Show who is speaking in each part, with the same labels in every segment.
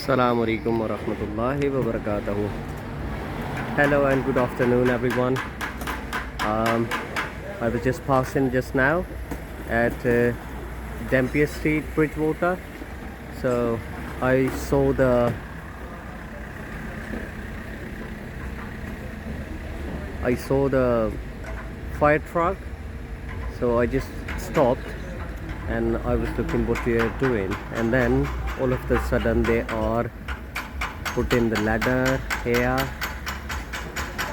Speaker 1: Assalamu alaikum wa rahmatullahi wa barakatuhu. Hello and good afternoon, everyone. I was just passing just now at Dampier Street, Bridgewater. So I saw the fire truck. So I just stopped and I was looking what they are doing, and then all of a sudden they are putting the ladder here,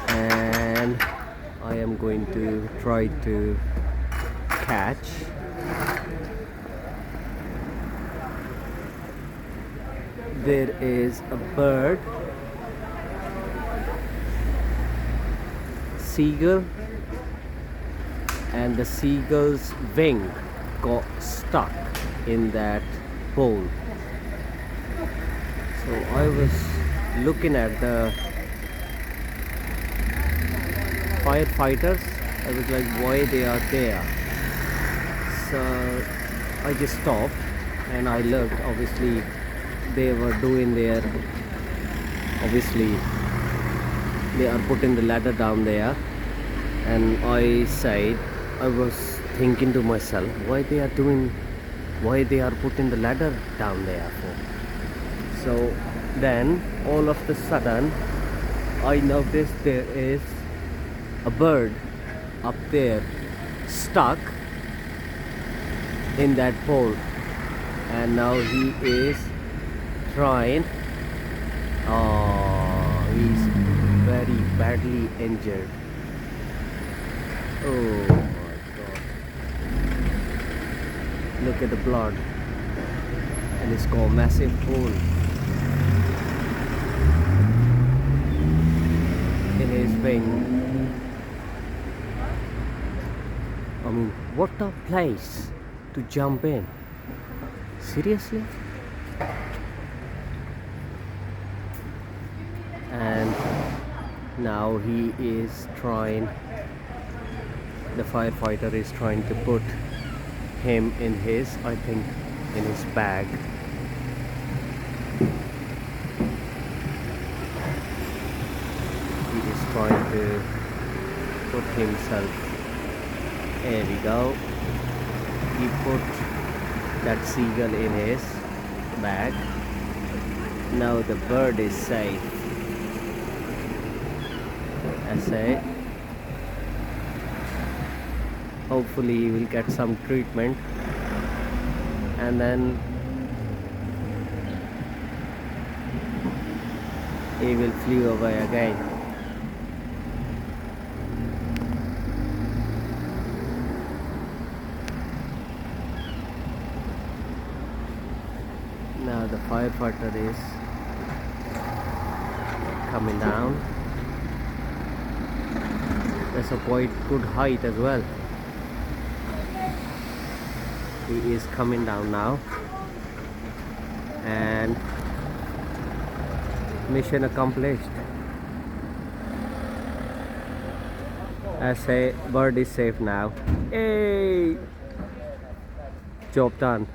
Speaker 1: and I am going to try to catch. There is a bird, seagull, and the seagull's wing got stuck in that pole. So I was looking at the firefighters. I was like, why they are there? So I just stopped and I looked. Obviously they were doing their, obviously they are putting the ladder down there, and I was thinking to myself, why they are putting the ladder down there for. So then all of a sudden I noticed there is a bird up there stuck in that pole, and now he is trying. He's very badly injured. Oh my god, look at the blood, and it's got a massive hole in his wing. I mean, what a place to jump in. Seriously? And now he is trying, the firefighter is trying to put him in his, I think, in his bag. He is trying to put himself. There we go. He put that seagull in his bag. Now the bird is safe. I say, hopefully he will get some treatment, and then he will fly away again. Now the firefighter is coming down. That's a quite good height as well. He is coming down now, and mission accomplished. I say, bird is safe now. Hey, job done.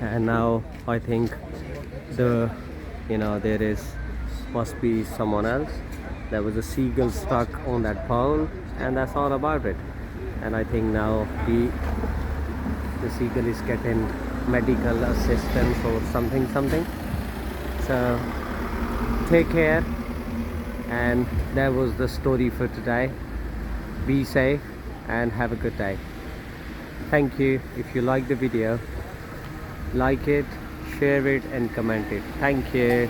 Speaker 1: And now I think there must be someone else. There was a seagull stuck on that pole, and that's all about it. And I think now the seagull is getting medical assistance or something. So take care, and that was the story for today. Be safe and have a good day. Thank you. If you like the video, like it, share it and comment it. Thank you.